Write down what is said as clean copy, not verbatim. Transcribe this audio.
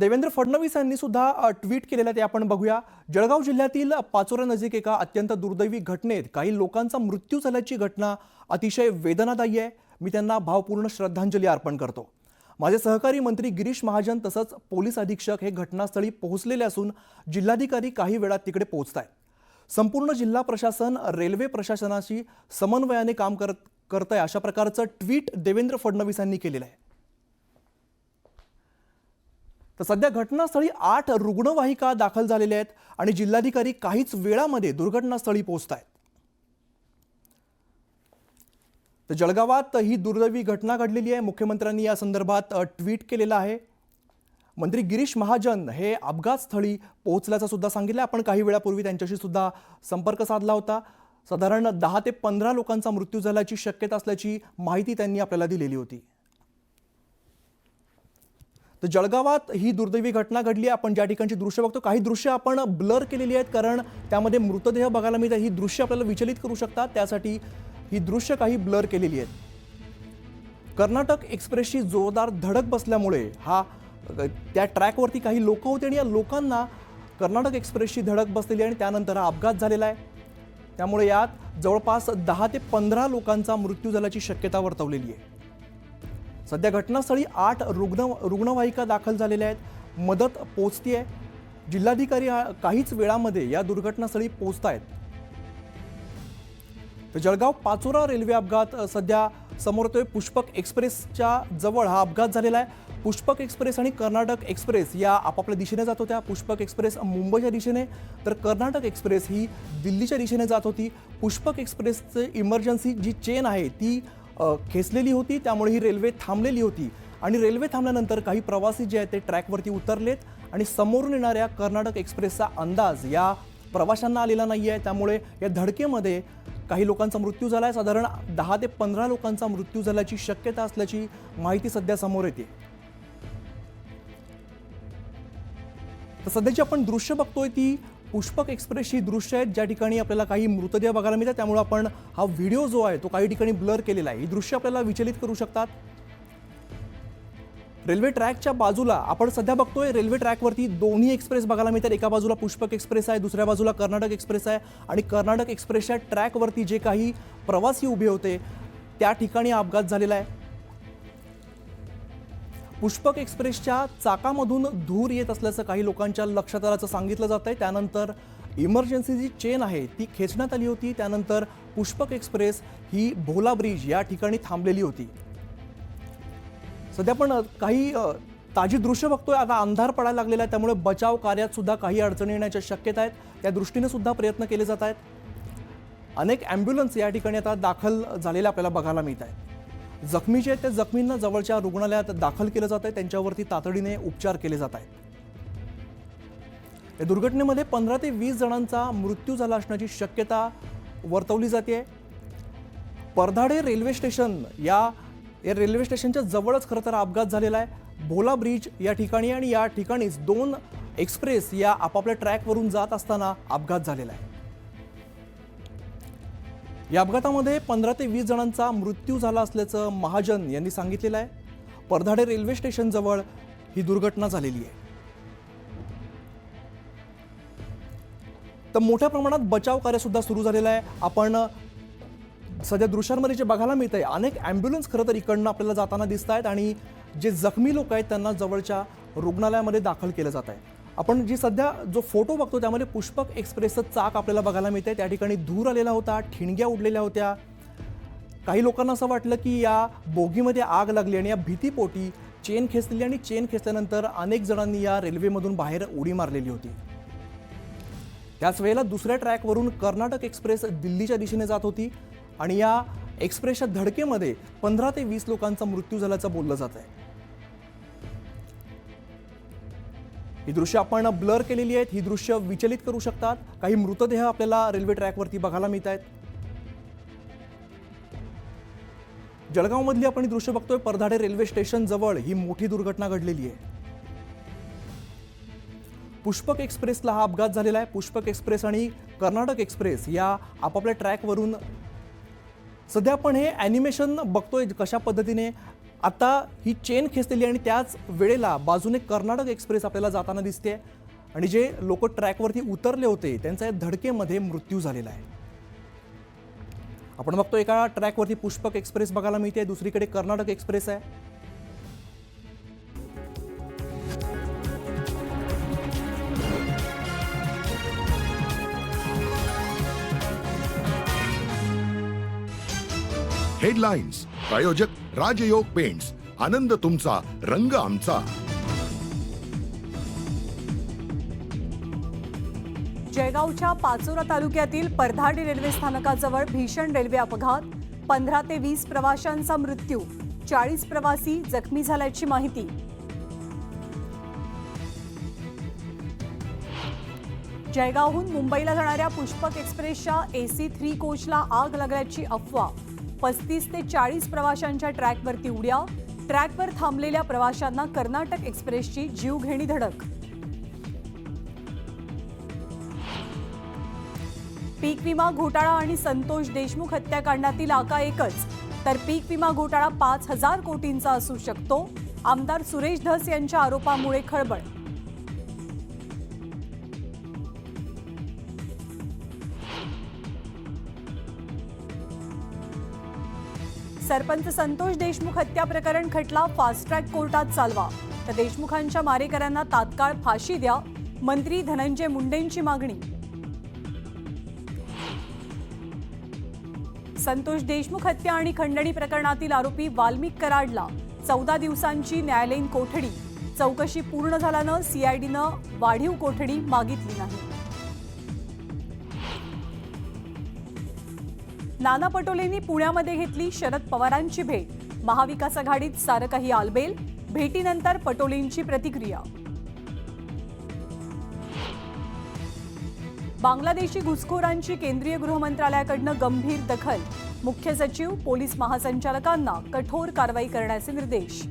देवेंद्र फडणवीस यांनी सुद्धा ट्विट केलेलं ते आपण बघूया। जळगाव जिल्ह्यातील पाचोरा नजीक एका अत्यंत दुर्दैवी घटनेत काही लोकांचा मृत्यू झाल्याची घटना अतिशय वेदनादायी आहे। मी त्यांना भावपूर्ण श्रद्धांजली अर्पण करतो। माझे सहकारी मंत्री गिरीश महाजन तसंच पोलीस अधीक्षक हे घटनास्थळी पोहोचलेले असून जिल्हाधिकारी काही वेळात तिकडे पोहोचतायत। संपूर्ण जिल्हा प्रशासन रेल्वे प्रशासनाशी समन्वयाने काम करतंय अशा प्रकारचं ट्विट देवेंद्र फडणवीस यांनी केलेलं आहे। तर सध्या घटनास्थळी 8 रुग्णवाहिका दाखल झालेल्या आहेत आणि जिल्हाधिकारी काहीच वेळामध्ये दुर्घटनास्थळी पोहोचतायत। तर जळगावात ही दुर्दैवी घटना घडलेली आहे। मुख्यमंत्र्यांनी या संदर्भात ट्विट केलेलं आहे। मंत्री गिरीश महाजन हे अपघातस्थळी पोहोचल्याचं सुद्धा सांगितलं। आपण काही वेळापूर्वी त्यांच्याशी सुद्धा संपर्क साधला होता। साधारण 10 ते 15 लोकांचा मृत्यू झाल्याची शक्यता असल्याची माहिती त्यांनी आपल्याला दिलेली होती। तर जळगावात ही दुर्दैवी घटना घडली आहे। आपण ज्या ठिकाणची दृश्य बघतो काही दृश्य आपण ब्लर केलेली आहेत कारण त्यामध्ये मृतदेह बघायला मिळतात। ही दृश्य आपल्याला विचलित करू शकतात, त्यासाठी ही दृश्य काही ब्लर केलेली आहेत। कर्नाटक एक्सप्रेसची जोरदार धडक बसल्यामुळे त्या ट्रॅकवरती काही लोक होते आणि या लोकांना कर्नाटक एक्सप्रेसची धडक बसलेली आणि त्यानंतर हा अपघात झालेला आहे। त्यामुळे यात जवळपास 10 ते 15 लोकांचा मृत्यू झाल्याची शक्यता वर्तवलेली आहे। सध्या घटनास्थळी 8 रुग्णवाहिका दाखल झालेल्या आहेत। मदत पोहोचतीये। जिल्हाधिकारी काहीच वेळामध्ये या दुर्घटनास्थळी पोहोचतायत। तर जळगाव पाचोरा रेल्वे अपघात सध्या समोर येतोय। पुष्पक एक्सप्रेसच्या जवळ हा अपघात झालेला आहे। पुष्पक एक्सप्रेस आणि कर्नाटक एक्सप्रेस या आपापल्या दिशेने जात होत्या। पुष्पक एक्सप्रेस मुंबईच्या दिशेने तर कर्नाटक एक्सप्रेस ही दिल्लीच्या दिशेने जात होती। पुष्पक एक्सप्रेसची इमर्जन्सी जी चेन आहे ती खेचलेली होती, त्यामुळे ही रेल्वे थांबलेली होती आणि रेल्वे थांबल्यानंतर काही प्रवासी जे आहेत ते ट्रॅकवरती उतरलेत आणि समोरून येणाऱ्या कर्नाटक एक्सप्रेसचा अंदाज या प्रवाशांना आलेला नाही आहे। त्यामुळे या धडकेमध्ये काही लोकांचा मृत्यू झाला आहे। साधारण 10 ते 15 लोकांचा मृत्यू झाल्याची शक्यता असल्याची माहिती सध्या समोर येते। तर सध्याची आपण दृश्य बघतोय ती पुष्पक एक्सप्रेसची दृश्य आहेत, ज्या ठिकाणी आपल्याला काही मृतदेह बघायला मिळतात। त्यामुळे आपण हा व्हिडिओ जो आहे तो काही ठिकाणी ब्लर केलेला आहे। ही दृश्य आपल्याला विचलित करू शकतात। रेल्वे ट्रॅकच्या बाजूला आपण सध्या बघतोय रेल्वे ट्रॅकवरती दोन्ही एक्सप्रेस बघायला मिळतात। एका बाजूला पुष्पक एक्सप्रेस आहे, दुसऱ्या बाजूला कर्नाटक एक्सप्रेस आहे आणि कर्नाटक एक्सप्रेसच्या ट्रॅकवरती जे काही प्रवासी उभे होते त्या ठिकाणी अपघात झालेला आहे। पुष्पक एक्सप्रेसच्या चाकामधून धूर येत असल्याचं काही लोकांच्या लक्षात आल्याचं सांगितलं जात आहे। त्यानंतर इमर्जन्सी जी चेन आहे ती खेचण्यात आली होती। त्यानंतर पुष्पक एक्सप्रेस ही भोला ब्रिज या ठिकाणी थांबलेली होती। सध्या आपण काही ताजी दृश्य बघतोय। आता अंधार पडायला लागलेला आहे, त्यामुळे बचाव कार्यात सुद्धा काही अडचणी येण्याच्या शक्यता आहेत। त्या दृष्टीने सुद्धा प्रयत्न केले जात आहेत। अनेक ॲम्ब्युलन्स या ठिकाणी आता दाखल झालेल्या आपल्याला बघायला मिळत आहेत। जखमी जे आहेत त्या जखमींना जवळच्या रुग्णालयात दाखल केलं जात आहे, त्यांच्यावरती तातडीने उपचार केले जात आहेत। या दुर्घटनेमध्ये 15 ते 20 जणांचा मृत्यू झाला असण्याची शक्यता वर्तवली जाते। परधाडे रेल्वे स्टेशन या रेल्वे स्टेशनच्या जवळच खरं तर अपघात झालेला आहे। भोला ब्रिज या ठिकाणी आणि या ठिकाणीच 2 एक्सप्रेस या आपापल्या ट्रॅकवरून जात असताना अपघात झालेला आहे। या अपघातामध्ये 15 ते 20 जणांचा मृत्यू झाला असल्याचं महाजन यांनी सांगितलेलं आहे। परधाडे रेल्वे स्टेशन जवळ ही दुर्घटना झालेली आहे। तर मोठ्या प्रमाणात बचाव कार्य सुद्धा सुरू झालेलं आहे। आपण सध्या दृश्यांमध्ये जे बघायला मिळत आहे अनेक ॲम्ब्युलन्स खरं तर इकडनं आपल्याला जाताना दिसत आहेत आणि जे जखमी लोक आहेत त्यांना जवळच्या रुग्णालयामध्ये दाखल केलं जात आहे। आपण जी सध्या जो फोटो बघतो त्यामध्ये पुष्पक एक्सप्रेसचं चाक आपल्याला बघायला मिळतंय। त्या ठिकाणी धूर आलेला होता, ठिणग्या उडलेल्या होत्या। काही लोकांना असं वाटलं की या बोगीमध्ये आग लागली आणि या भीतीपोटी चेन खेचलेली आणि चेन खेचल्यानंतर अनेक जणांनी या रेल्वेमधून बाहेर उडी मारलेली होती। त्याच वेळेला दुसऱ्या ट्रॅकवरून कर्नाटक एक्सप्रेस दिल्लीच्या दिशेने जात होती आणि या एक्सप्रेसच्या धडकेमध्ये 15 ते 20 लोकांचा मृत्यू झाल्याचं बोललं जात आहे। ही दृश्य आपण ब्लर केलेली आहेत। ही दृश्य विचलित करू शकतात। काही मृतदेह आपल्याला रेल्वे ट्रॅकवरती बघायला मिळत आहेत। जळगावमधली आपण ही दृश्य बघतोय। परधाडे रेल्वे स्टेशन जवळ ही मोठी दुर्घटना घडलेली आहे। पुष्पक एक्सप्रेसला हा अपघात झालेला आहे। पुष्पक एक्सप्रेस आणि कर्नाटक एक्सप्रेस या आपापल्या ट्रॅकवरून सध्या आपण हे ॲनिमेशन बघतोय कशा पद्धतीने आता ही चेन खेचलेली आणि त्याच वेळेला बाजूने कर्नाटक एक्सप्रेस आपल्याला जाताना दिसते आणि जे लोक ट्रॅकवरती उतरले होते त्यांचा या धडकेमध्ये मृत्यू झालेला आहे. आपण बघतो एका ट्रॅकवरती पुष्पक एक्सप्रेस बघायला मिळते, दुसरीकडे कर्नाटक एक्सप्रेस आहे. हेडलाईन्स प्रायोजक राजयोग पेंट्स. आनंद तुमचा, रंग आमचा. जळगावच्या पाचोरा तालुक्यातील परधाडी रेल्वे स्थानकाजवळ भीषण रेल्वे अपघात. 15 ते 20 प्रवाशांचा मृत्यू, 40 प्रवासी जखमी झाल्याची माहिती. जळगावहून मुंबईला जाणाऱ्या पुष्पक एक्सप्रेसच्या AC 3 कोचला आग लागल्याची अफवा. 35 ते 40 प्रवाशांच्या ट्रॅकवरती उड्या. ट्रॅकवर थांबलेल्या प्रवाशांना कर्नाटक एक्सप्रेसची जीवघेणी धडक. पीक विमा घोटाळा आणि संतोष देशमुख हत्याकांडातील आका एकच, तर पीक विमा घोटाळा 5,000 कोटींचा असू शकतो. आमदार सुरेश धस यांच्या आरोपामुळे खळबळ. सरपंच संतोष देशमुख हत्या प्रकरण खटला फास्ट ट्रॅक कोर्टात चालवा, तर देशमुखांच्या मारेकऱ्यांना तात्काळ फाशी द्या. मंत्री धनंजय मुंडेंची मागणी. संतोष देशमुख हत्या आणि खंडणी प्रकरणातील आरोपी वाल्मिक कराडला 14 दिवसांची न्यायालयीन कोठडी. चौकशी पूर्ण झाल्यानं CIDनं वाढीव कोठडी मागितली नाही. नाना पटोलेंनी पुण्यामध्ये घेतली शरद पवारांची भेट. महाविकास आघाडीत सारं काही आलबेल. भेटीनंतर पटोलेंची प्रतिक्रिया. बांगलादेशी घुसखोरांची केंद्रीय गृहमंत्रालयाकडनं गंभीर दखल. मुख्य सचिव, पोलीस महासंचालकांना कठोर कारवाई करण्याचे निर्देश.